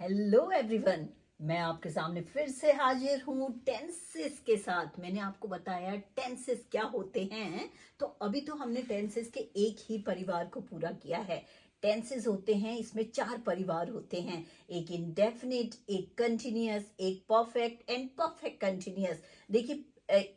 Hello everyone, मैं आपके सामने फिर से हाजिर हूँ टेंसेस के साथ। मैंने आपको बताया टेंसेस क्या होते हैं। तो अभी तो हमने टेंसेस के एक ही परिवार को पूरा किया है। टेंसेस होते हैं, इसमें 4 परिवार होते हैं। एक इंडेफिनिट, एक कंटिन्यूअस, एक परफेक्ट एंड परफेक्ट कंटिन्यूअस। देखिए,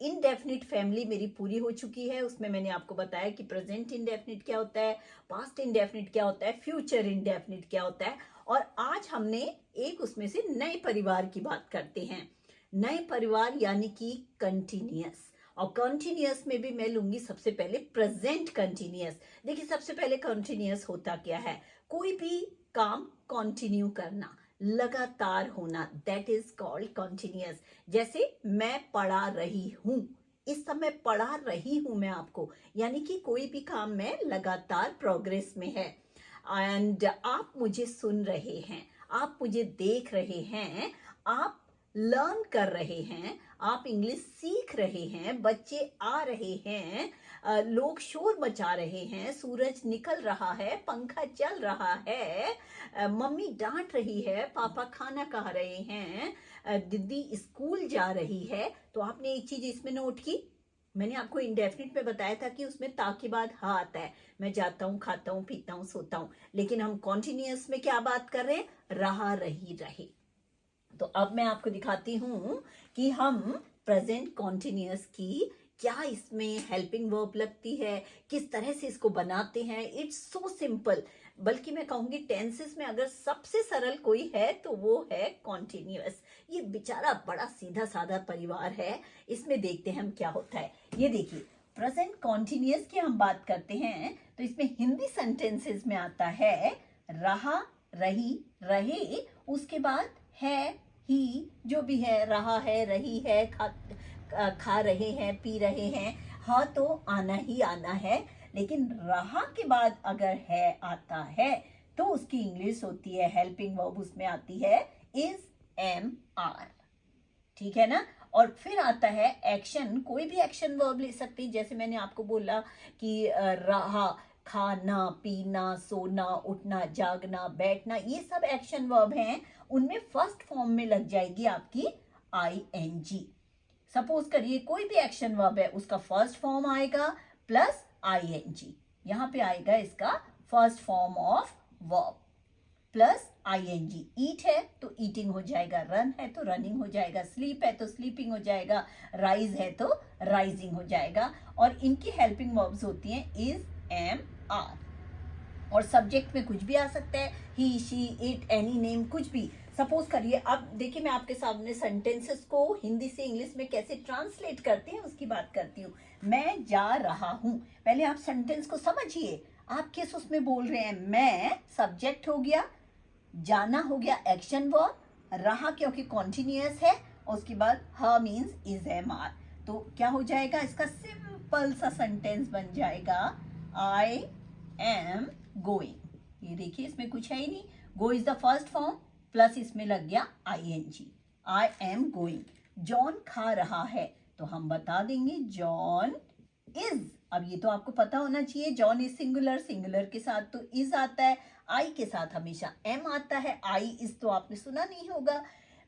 इनडेफिनिट फैमिली मेरी पूरी हो चुकी है। उसमें मैंने आपको बताया कि प्रेजेंट इंडेफिनिट क्या होता है, पास्ट इंडेफिनिट क्या होता है, फ्यूचर इंडेफिनिट क्या होता है। और आज हमने एक उसमें से नए परिवार की बात करते हैं। नए परिवार यानी कि कंटिन्यूअस। और कंटिन्यूअस में भी मैं लूंगी सबसे पहले प्रेजेंट कंटिन्यूअस। देखिए, सबसे पहले कंटिन्यूअस होता क्या है? कोई भी काम कंटिन्यू करना, लगातार होना, दैट इज कॉल्ड कंटिन्यूअस। जैसे मैं पढ़ा रही हूं, इस समय पढ़ा रही हूं मैं आपको, यानी कि कोई भी काम में लगातार प्रोग्रेस में है। एंड आप मुझे सुन रहे हैं, आप मुझे देख रहे हैं, आप लर्न कर रहे हैं, आप इंग्लिश सीख रहे हैं, बच्चे आ रहे हैं, लोग शोर मचा रहे हैं, सूरज निकल रहा है, पंखा चल रहा है, मम्मी डांट रही है, पापा खाना खा रहे हैं, दीदी स्कूल जा रही है। तो आपने एक चीज इसमें नोट की, मैंने आपको इंडेफिनिट में बताया था कि उसमें ता के बाद हा आता है। मैं जाता हूँ, खाता हूँ, पीता हूँ, सोता हूँ। लेकिन हम कॉन्टिन्यूअस में क्या बात कर रहे हैं? रहा, रही, रहे। तो अब मैं आपको दिखाती हूँ कि हम प्रेजेंट कॉन्टिन्यूअस की क्या इसमें हेल्पिंग वर्ब लगती है, किस तरह से इसको बनाते हैं। It's so simple. बल्कि मैं कहूंगी टेंसेस में अगर सबसे सरल कोई है तो वो है कॉन्टिन्यूअस। ये बेचारा बड़ा सीधा साधा परिवार है। इसमें देखते हैं हम क्या होता है। ये देखिए, प्रेजेंट कॉन्टिन्यूअस की हम बात करते हैं तो इसमें हिंदी सेंटेंसेस में आता है रहा, रही, रहे, उसके बाद है, ही, जो भी है, रहा है, रही है, खा रहे हैं, पी रहे हैं। हाँ, तो आना ही आना है। लेकिन रहा के बाद अगर है आता है तो उसकी इंग्लिश होती है, हेल्पिंग वर्ब उसमें आती है इज, एम, आर। ठीक है ना? और फिर आता है एक्शन। कोई भी एक्शन वर्ब ले सकते हैं। जैसे मैंने आपको बोला कि रहा, खाना, पीना, सोना, उठना, जागना, बैठना, ये सब एक्शन वर्ब हैं। उनमें फर्स्ट फॉर्म में लग जाएगी आपकी ING। सपोज करिए कोई भी एक्शन वर्ब है, उसका फर्स्ट फॉर्म आएगा प्लस ING। यहां पे आएगा इसका first form of verb plus ING। ईट है तो ईटिंग हो जाएगा, रन है तो रनिंग हो जाएगा, स्लीप है तो स्लीपिंग हो जाएगा, राइज है तो राइजिंग हो जाएगा। और इनकी हेल्पिंग वर्ब्स होती हैं इज, एम, आर। और सब्जेक्ट में कुछ भी आ सकता है, ही, शी, इट, एनी नेम, कुछ भी। सपोज करिए, अब देखिए मैं आपके सामने सेंटेंसेस को हिंदी से इंग्लिश में कैसे ट्रांसलेट करते हैं उसकी बात करती हूँ। मैं जा रहा हूँ। पहले आप सेंटेंस को समझिए, आप किस उसमें बोल रहे हैं। मैं सब्जेक्ट हो गया, जाना हो गया एक्शन वर्ब, रहा क्योंकि कॉन्टिन्यूअस है, और उसके बाद ह मीन्स इज, एम, आर। तो क्या हो जाएगा? इसका सिंपल सा सेंटेंस बन जाएगा आई एम गोइंग। ये देखिए, इसमें कुछ है ही नहीं। Go is the first form plus इसमें लग गया ING। I am going. John खा रहा है तो हम बता देंगे जॉन इज। अब ये तो आपको पता होना चाहिए, जॉन इज सिंगुलर, सिंगुलर के साथ तो इज आता है, आई के साथ हमेशा एम आता है। आई इज तो आपने सुना नहीं होगा,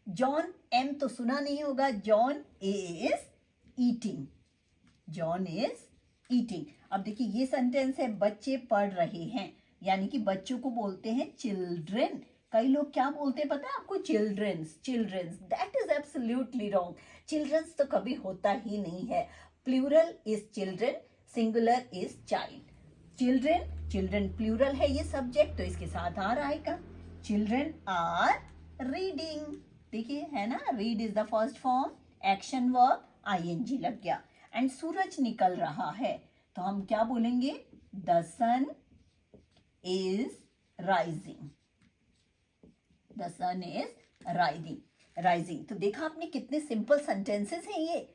जॉन एम तो सुना नहीं होगा। John is eating, John is eating. अब देखिए, ये सेंटेंस है बच्चे पढ़ रहे हैं, यानी कि बच्चों को बोलते हैं चिल्ड्रेन। कई लोग क्या बोलते हैं पता है आपको? Childrens, childrens. That is absolutely wrong. Childrens तो कभी होता ही नहीं है। Plural is children, singular is child. Children, children plural है, ये सब्जेक्ट तो इसके साथ आर आएगा। Children are reading. देखिए है ना, read is the first form, action verb, ING लग गया। एंड सूरज निकल रहा है तो हम क्या बोलेंगे? The sun is rising, the sun is rising. तो देखा आपने कितने सिंपल सेंटेंसेस हैं ये,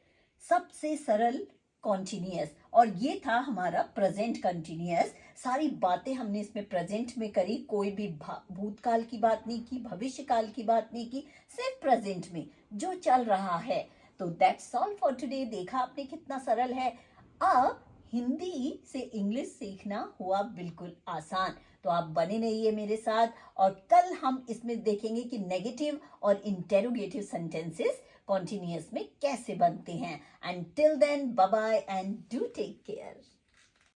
सबसे सरल कॉन्टिन्यूअस। और ये था हमारा प्रेजेंट कंटिन्यूअस। सारी बातें हमने इसमें प्रेजेंट में करी, कोई भी भूतकाल की बात नहीं की, भविष्यकाल की बात नहीं की, सिर्फ प्रेजेंट में जो चल रहा है। तो दैट्स ऑल फॉर टुडे। देखा आपने कितना सरल है। अब हिंदी से इंग्लिश सीखना हुआ बिल्कुल आसान। तो आप बने रहिए मेरे साथ, और कल हम इसमें देखेंगे कि नेगेटिव और इंटेरोगेटिव सेंटेंसेस कॉन्टिन्यूअस में कैसे बनते हैं. And till then, bye bye and do take care.